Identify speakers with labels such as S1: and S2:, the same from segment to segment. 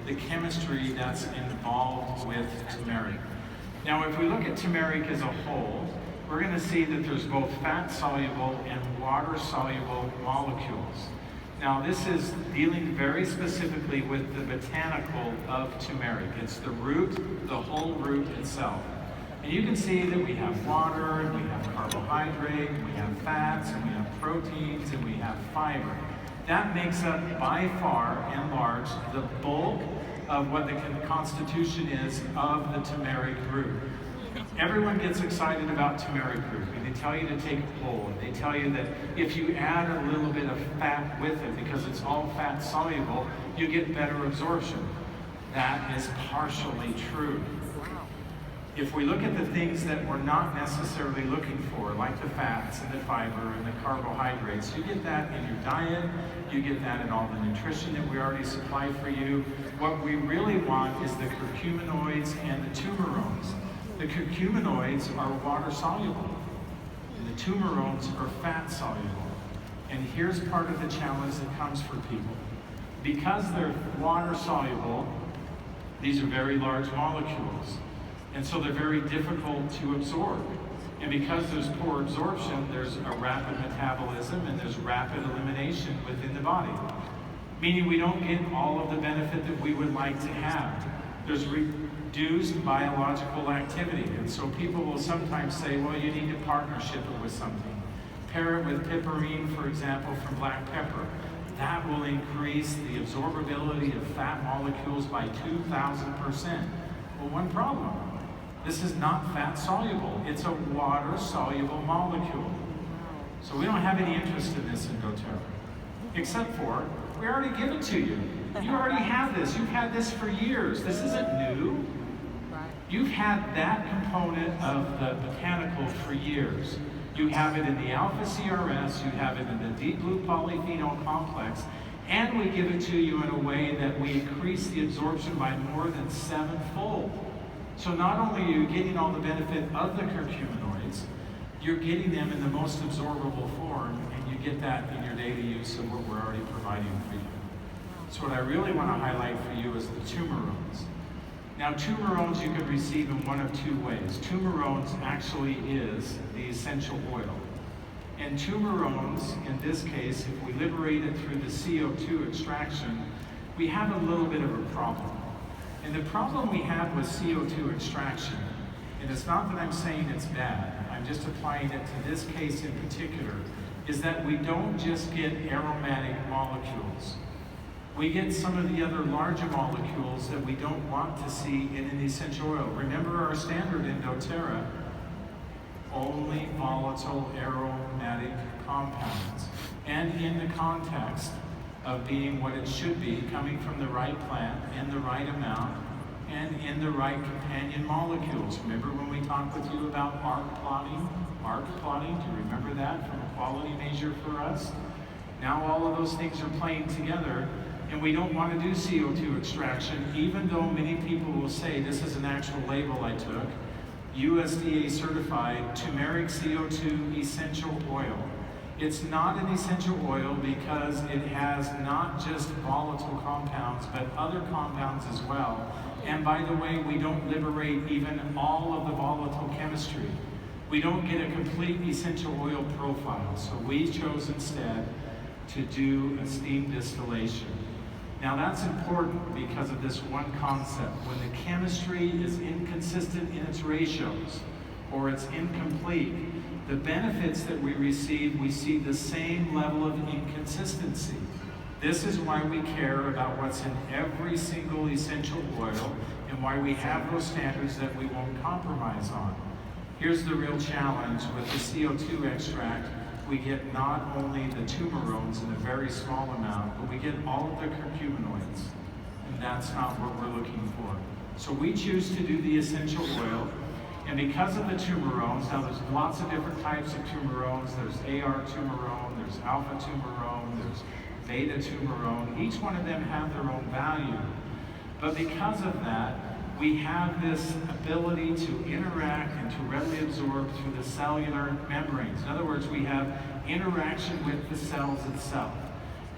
S1: the chemistry that's involved with turmeric. Now, if we look at turmeric as a whole, we're going to see that there's both fat-soluble and water-soluble molecules. Now, this is dealing very specifically with the botanical of turmeric. It's the root, the whole root itself. And you can see that we have water, and we have carbohydrate, and we have fats, and we have proteins, and we have fiber. That makes up, by far and large, the bulk of what the constitution is of the turmeric root. Everyone gets excited about turmeric root, and they tell you to take it whole, and they tell you that if you add a little bit of fat with it, because it's all fat soluble, you get better absorption. That is partially true. If we look at the things that we're not necessarily looking for, like the fats and the fiber and the carbohydrates, you get that in your diet, you get that in all the nutrition that we already supply for you. What we really want is the curcuminoids and the Turmerones. The curcuminoids are water soluble, and the Turmerones are fat soluble. And here's part of the challenge that comes for people. Because they're water soluble, these are very large molecules. And so they're very difficult to absorb. And because there's poor absorption, there's a rapid metabolism and there's rapid elimination within the body. Meaning we don't get all of the benefit that we would like to have. There's reduced biological activity. And so people will sometimes say, well, you need to partnership it with something. Pair it with piperine, for example, from black pepper. That will increase the absorbability of fat molecules by 2,000%. Well, one problem. This is not fat soluble. It's a water soluble molecule. So we don't have any interest in this in doTERRA. Except for, we already give it to you. You already have this. You've had this for years. This isn't new. You've had that component of the botanical for years. You have it in the alpha CRS, you have it in the deep blue polyphenol complex, and we give it to you in a way that we increase the absorption by more than 7-fold. So not only are you getting all the benefit of the curcuminoids, you're getting them in the most absorbable form, and you get that in your daily use of what we're already providing for you. So what I really want to highlight for you is the Turmerones. Now, Turmerones you can receive in one of two ways. Turmerones actually is the essential oil. And Turmerones, in this case, if we liberate it through the CO2 extraction, we have a little bit of a problem. And the problem we have with CO2 extraction, and it's not that I'm saying it's bad, I'm just applying it to this case in particular, is that we don't just get aromatic molecules. We get some of the other larger molecules that we don't want to see in an essential oil. Remember our standard in doTERRA, only volatile aromatic compounds. And in the context of being what it should be, coming from the right plant in the right amount and in the right companion molecules. Remember when we talked with you about arc plotting? Arc plotting, do you remember that from a quality measure for us? Now all of those things are playing together, and we don't want to do CO2 extraction, even though many people will say this is an actual label I took, USDA certified turmeric CO2 essential oil. It's not an essential oil because it has not just volatile compounds, but other compounds as well. And by the way, we don't liberate even all of the volatile chemistry. We don't get a complete essential oil profile. So we chose instead to do a steam distillation. Now that's important because of this one concept. When the chemistry is inconsistent in its ratios, or it's incomplete, the benefits that we receive, we see the same level of inconsistency. This is why we care about what's in every single essential oil and why we have those standards that we won't compromise on. Here's the real challenge with the CO2 extract. We get not only the Turmerones in a very small amount, but we get all of the curcuminoids. And that's not what we're looking for. So we choose to do the essential oil. And because of the Turmerones, now there's lots of different types of Turmerones. There's AR Turmerone, there's Alpha Turmerone, there's Beta Turmerone. Each one of them have their own value. But because of that, we have this ability to interact and to readily absorb through the cellular membranes. In other words, we have interaction with the cells itself.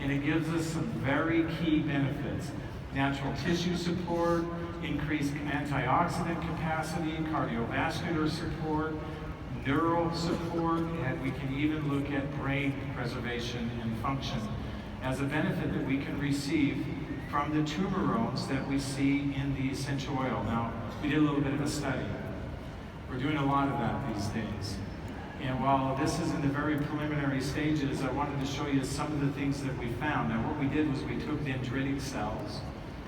S1: And it gives us some very key benefits. natural tissue support, increased antioxidant capacity, cardiovascular support, neural support, and we can even look at brain preservation and function as a benefit that we can receive from the Turmerones that we see in the essential oil. Now, we did a little bit of a study. We're doing a lot of that these days. And while this is in the very preliminary stages, I wanted to show you some of the things that we found. Now, what we did was we took dendritic cells,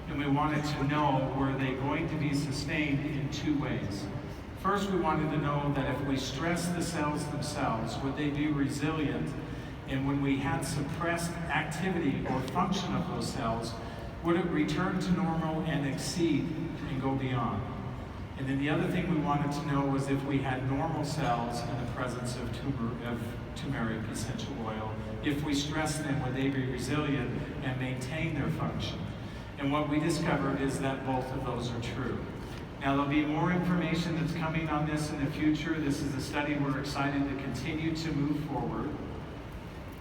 S1: and we wanted to know, were they going to be sustained in two ways. First, we wanted to know that if we stress the cells themselves, would they be resilient? And when we had suppressed activity or function of those cells, would it return to normal and exceed and go beyond? And then the other thing we wanted to know was if we had normal cells in the presence of turmeric essential oil, if we stressed them, would they be resilient and maintain their function? And what we discovered is that both of those are true. Now, there'll be more information that's coming on this in the future. This is a study we're excited to continue to move forward.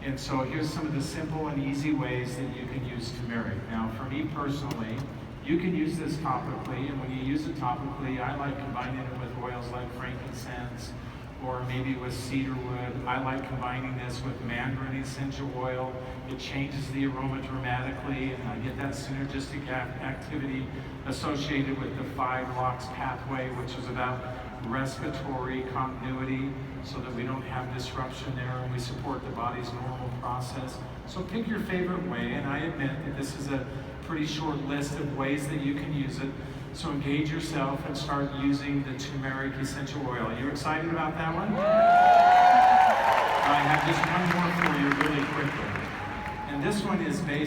S1: And so here's some of the simple and easy ways that you can use turmeric. Now, for me personally, you can use this topically, and when you use it topically, I like combining it with oils like frankincense, or maybe with cedarwood. I like combining this with mandarin essential oil. It changes the aroma dramatically, and I get that synergistic activity associated with the 5 LOX pathway, which is about respiratory continuity, so that we don't have disruption there and we support the body's normal process. So pick your favorite way, and I admit that this is a pretty short list of ways that you can use it. So engage yourself and start using the turmeric essential oil. Are you excited about that one? I have just one more for you really quickly. And this one is based